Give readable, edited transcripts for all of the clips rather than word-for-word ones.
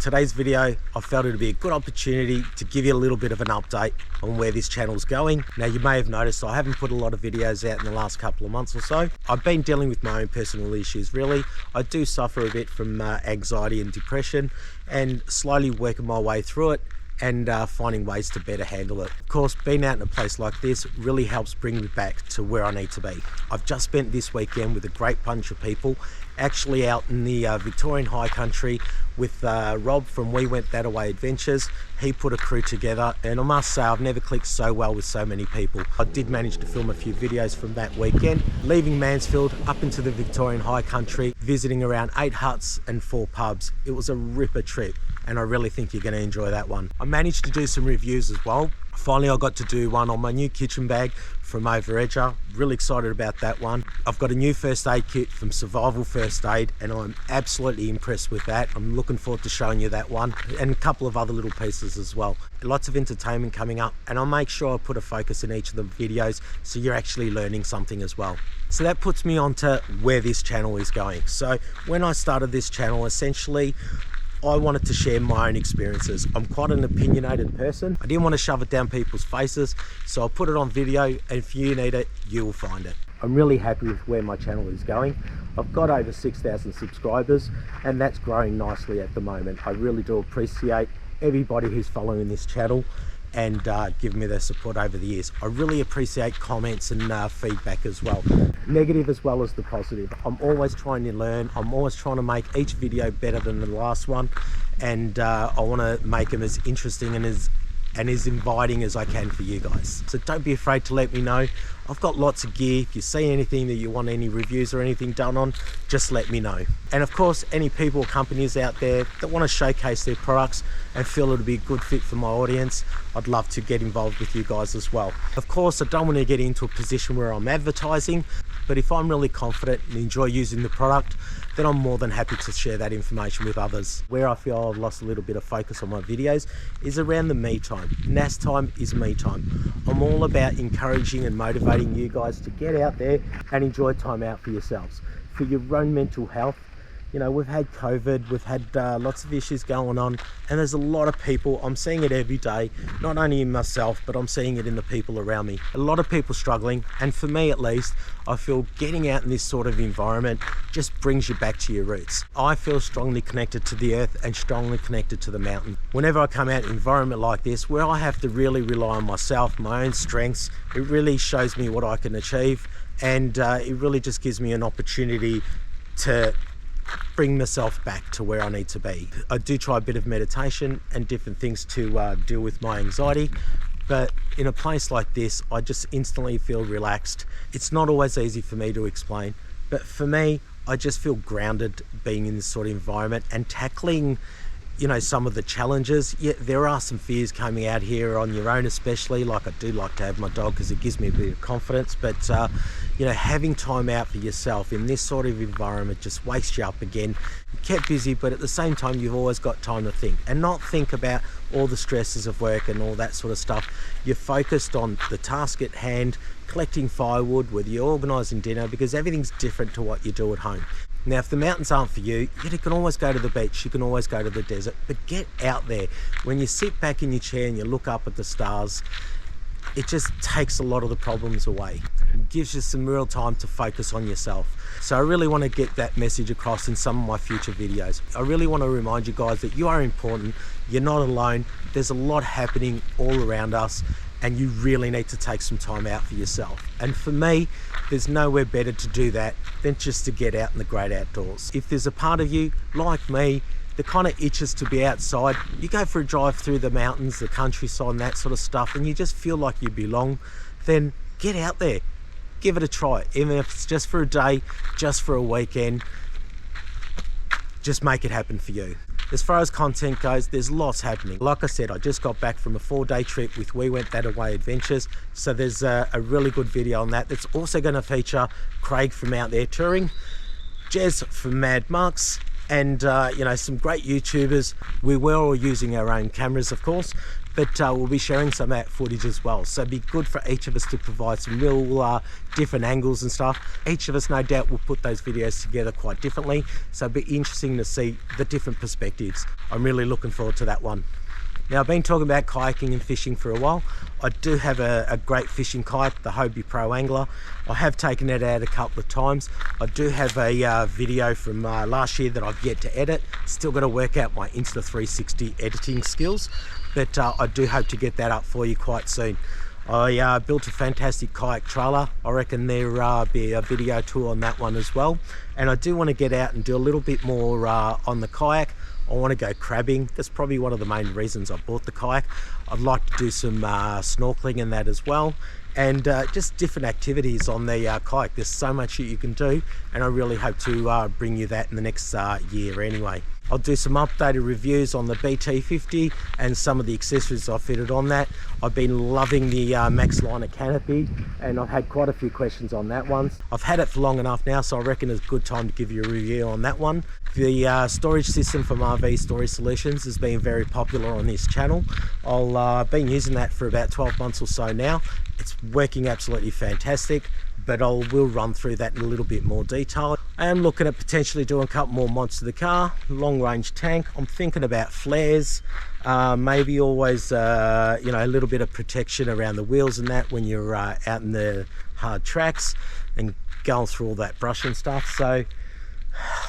Today's video, I felt it would be a good opportunity to give you a little bit of an update on where this channel's going. Now, you may have noticed I haven't put a lot of videos out in the last couple of months or so. I've been dealing with my own personal issues, really. I do suffer a bit from anxiety and depression, and slowly working my way through it and finding ways to better handle it. Of course, being out in a place like this really helps bring me back to where I need to be. I've just spent this weekend with a great bunch of people, actually out in the Victorian High Country with Rob from We Went That Away Adventures. He put a crew together, and I must say I've never clicked so well with so many people. I did manage to film a few videos from that weekend, leaving Mansfield up into the Victorian High Country, visiting around 8 huts and 4 pubs. It was a ripper trip, and I really think you're going to enjoy that one. I managed to do some reviews as well. Finally, I got to do one on my new kitchen bag from Overedger. Really excited about that one. I've got a new first aid kit from Survival First Aid, and I'm absolutely impressed with that. I'm looking forward to showing you that one, and a couple of other little pieces as well. Lots of entertainment coming up, and I'll make sure I put a focus in each of the videos so you're actually learning something as well. So that puts me on to where this channel is going. So when I started this channel, essentially, I wanted to share my own experiences. I'm quite an opinionated person. I didn't want to shove it down people's faces, so I put it on video, and if you need it, you will find it. I'm really happy with where my channel is going. I've got over 6,000 subscribers, and that's growing nicely at the moment. I really do appreciate everybody who's following this channel and giving me their support over the years. I really appreciate comments and feedback as well, negative as well as the positive. I'm always trying to learn. I'm always trying to make each video better than the last one, and I want to make them as interesting and as inviting as I can for you guys. So don't be afraid to let me know. I've got lots of gear. If you see anything that you want any reviews or anything done on, just let me know. And of course, any people or companies out there that want to showcase their products and feel it'll be a good fit for my audience, I'd love to get involved with you guys as well. Of course, I don't want to get into a position where I'm advertising, but if I'm really confident and enjoy using the product, then I'm more than happy to share that information with others. Where I feel I've lost a little bit of focus on my videos is around the me time. NasTime is me time. I'm all about encouraging and motivating you guys to get out there and enjoy time out for yourselves, for your own mental health. You know, we've had COVID, we've had lots of issues going on, and there's a lot of people, I'm seeing it every day, not only in myself, but I'm seeing it in the people around me. A lot of people struggling, and for me at least, I feel getting out in this sort of environment just brings you back to your roots. I feel strongly connected to the earth and strongly connected to the mountain. Whenever I come out in an environment like this, where I have to really rely on myself, my own strengths, it really shows me what I can achieve, and it really just gives me an opportunity to bring myself back to where I need to be. I do try a bit of meditation and different things to deal with my anxiety, but in a place like this, I just instantly feel relaxed. It's not always easy for me to explain, but for me, I just feel grounded being in this sort of environment and tackling, you know, some of the challenges. Yeah, there are some fears coming out here on your own, especially. Like, I do like to have my dog because it gives me a bit of confidence, but you know, having time out for yourself in this sort of environment just wakes you up again. You kept busy, but at the same time, you've always got time to think and not think about all the stresses of work and all that sort of stuff. You're focused on the task at hand, collecting firewood, whether you're organising dinner, because everything's different to what you do at home. Now, if the mountains aren't for you, you can always go to the beach, you can always go to the desert, but get out there. When you sit back in your chair and you look up at the stars, it just takes a lot of the problems away. It gives you some real time to focus on yourself. So I really want to get that message across in some of my future videos. I really want to remind you guys that you are important, you're not alone, there's a lot happening all around us, and you really need to take some time out for yourself. And for me, there's nowhere better to do that than just to get out in the great outdoors. If there's a part of you, like me, that kind of itches to be outside, you go for a drive through the mountains, the countryside and that sort of stuff, and you just feel like you belong, then get out there. Give it a try. Even if it's just for a day, just for a weekend, just make it happen for you. As far as content goes, there's lots happening. Like I said, I just got back from a 4-day trip with We Went That Away Adventures, so there's a really good video on that. That's also going to feature Craig from Out There Touring, Jez from Mad Marks, and you know, some great YouTubers. We were all using our own cameras, of course, but we'll be sharing some of that footage as well. So it'd be good for each of us to provide some real different angles and stuff. Each of us, no doubt, will put those videos together quite differently. So it'd be interesting to see the different perspectives. I'm really looking forward to that one. Now, I've been talking about kayaking and fishing for a while. I do have a great fishing kayak, the Hobie Pro Angler. I have taken it out a couple of times. I do have a video from last year that I've yet to edit. Still got to work out my Insta360 editing skills, but I do hope to get that up for you quite soon. I built a fantastic kayak trailer. I reckon there'll be a video tour on that one as well. And I do want to get out and do a little bit more on the kayak. I want to go crabbing. That's probably one of the main reasons I bought the kayak. I'd like to do some snorkeling in that as well, and just different activities on the kayak. There's so much that you can do, and I really hope to bring you that in the next year anyway. I'll do some updated reviews on the BT50 and some of the accessories I fitted on that. I've been loving the Max Liner canopy, and I've had quite a few questions on that one. I've had it for long enough now, so I reckon it's a good time to give you a review on that one. The storage system from RV Storage Solutions has been very popular on this channel. I've been using that for about 12 months or so now. It's working absolutely fantastic, but we'll run through that in a little bit more detail. I am looking at potentially doing a couple more mods to the car. Long range tank. I'm thinking about flares, maybe always you know, a little bit of protection around the wheels and that when you're out in the hard tracks and going through all that brush and stuff. So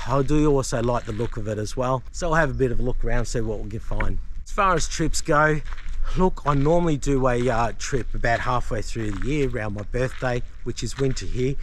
I do also like the look of it as well. So I'll have a bit of a look around, see what we can find. As far as trips go, look, I normally do a trip about halfway through the year around my birthday, which is winter here.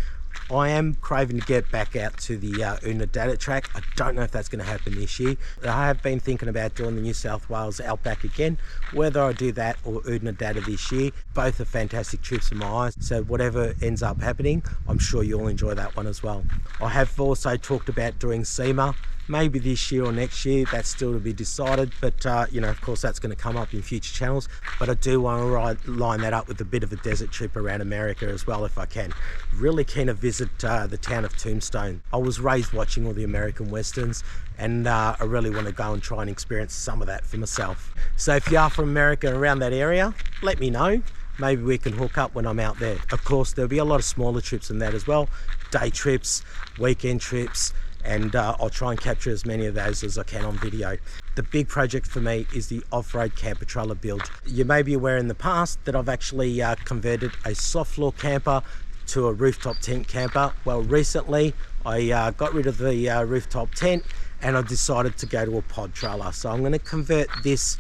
I am craving to get back out to the Oodnadatta track. I don't know if that's going to happen this year. I have been thinking about doing the New South Wales Outback again. Whether I do that or Oodnadatta this year, both are fantastic trips in my eyes. So whatever ends up happening, I'm sure you'll enjoy that one as well. I have also talked about doing SEMA, maybe this year or next year. That's still to be decided, but you know, of course that's going to come up in future channels. But I do want to line that up with a bit of a desert trip around America as well if I can. Really keen to visit the town of Tombstone. I was raised watching all the American westerns, and I really want to go and try and experience some of that for myself. So if you are from America around that area, let me know. Maybe we can hook up when I'm out there. Of course, there'll be a lot of smaller trips in that as well. Day trips, weekend trips, and I'll try and capture as many of those as I can on video. The big project for me is the off-road camper trailer build. You may be aware in the past that I've actually converted a soft floor camper to a rooftop tent camper. Well, recently I got rid of the rooftop tent and I decided to go to a pod trailer. So I'm going to convert this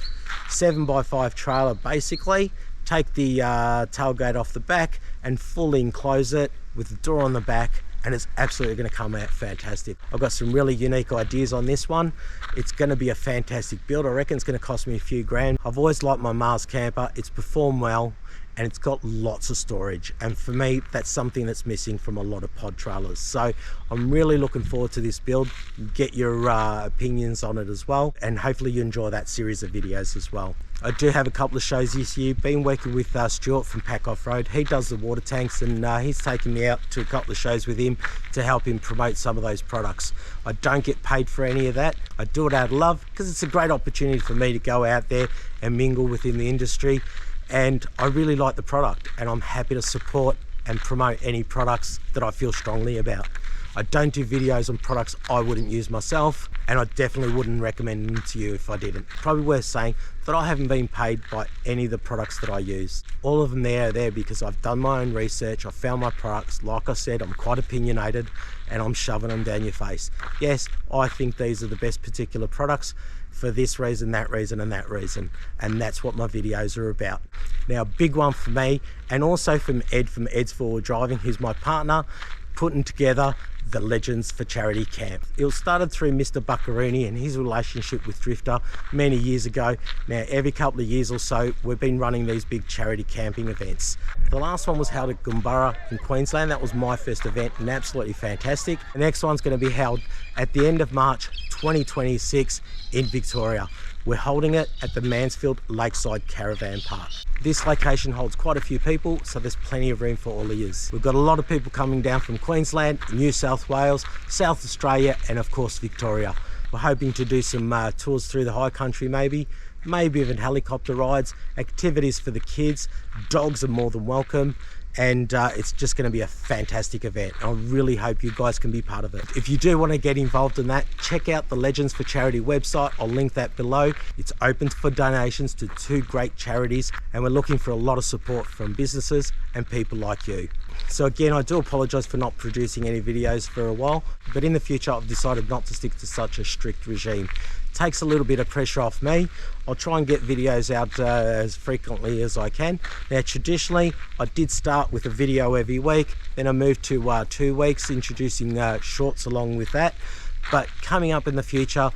7x5 trailer, basically take the tailgate off the back and fully enclose it with the door on the back, and it's absolutely going to come out fantastic. I've got some really unique ideas on this one. It's going to be a fantastic build. I reckon it's going to cost me a few grand. I've always liked my Mars camper. It's performed well and it's got lots of storage, and for me that's something that's missing from a lot of pod trailers. So I'm really looking forward to this build. Get your opinions on it as well, and hopefully you enjoy that series of videos as well. I do have a couple of shows this year. Been working with Stuart from Pack Off Road. He does the water tanks, and he's taken me out to a couple of shows with him to help him promote some of those products. I don't get paid for any of that. I do it out of love because it's a great opportunity for me to go out there and mingle within the industry. And I really like the product, and I'm happy to support and promote any products that I feel strongly about. I don't do videos on products I wouldn't use myself, and I definitely wouldn't recommend them to you if I didn't. Probably worth saying that I haven't been paid by any of the products that I use. All of them are there because I've done my own research. I've found my products. Like I said, I'm quite opinionated and I'm shoving them down your face. Yes, I think these are the best particular products for this reason, that reason, and that reason. And that's what my videos are about. Now, a big one for me, and also from Ed from Ed's Forward Driving, who's my partner, putting together the Legends for Charity Camp. It was started through Mr. Buccarini and his relationship with Drifter many years ago. Now, every couple of years or so, we've been running these big charity camping events. The last one was held at Goombara in Queensland. That was my first event and absolutely fantastic. The next one's going to be held at the end of March 2026 in Victoria. We're holding it at the Mansfield Lakeside Caravan Park. This location holds quite a few people, so there's plenty of room for all of yous. We've got a lot of people coming down from Queensland, New South Wales, South Australia, and of course Victoria. We're hoping to do some tours through the high country, maybe even helicopter rides, activities for the kids. Dogs are more than welcome, and it's just going to be a fantastic event. I really hope you guys can be part of it. If you do want to get involved in that, check out the Legends for Charity website. I'll link that below. It's open for donations to 2 great charities, and we're looking for a lot of support from businesses and people like you. So again, I do apologize for not producing any videos for a while, but in the future I've decided not to stick to such a strict regime. Takes a little bit of pressure off me. I'll try and get videos out as frequently as I can. Now traditionally I did start with a video every week, then I moved to 2 weeks, introducing shorts along with that. But coming up in the future,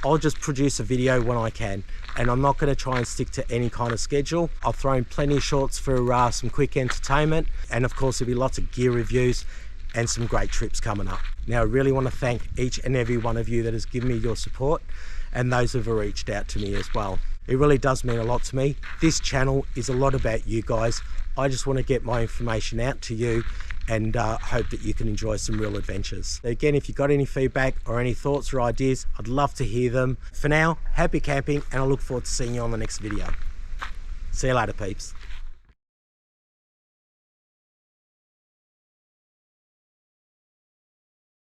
I'll just produce a video when I can, and I'm not going to try and stick to any kind of schedule. I'll throw in plenty of shorts for some quick entertainment, and of course there'll be lots of gear reviews and some great trips coming up. Now I really want to thank each and every one of you that has given me your support, and those who have reached out to me as well. It really does mean a lot to me. This channel is a lot about you guys. I just want to get my information out to you, and hope that you can enjoy some real adventures. Again, if you've got any feedback or any thoughts or ideas, I'd love to hear them. For now, happy camping, and I look forward to seeing you on the next video. See you later, peeps.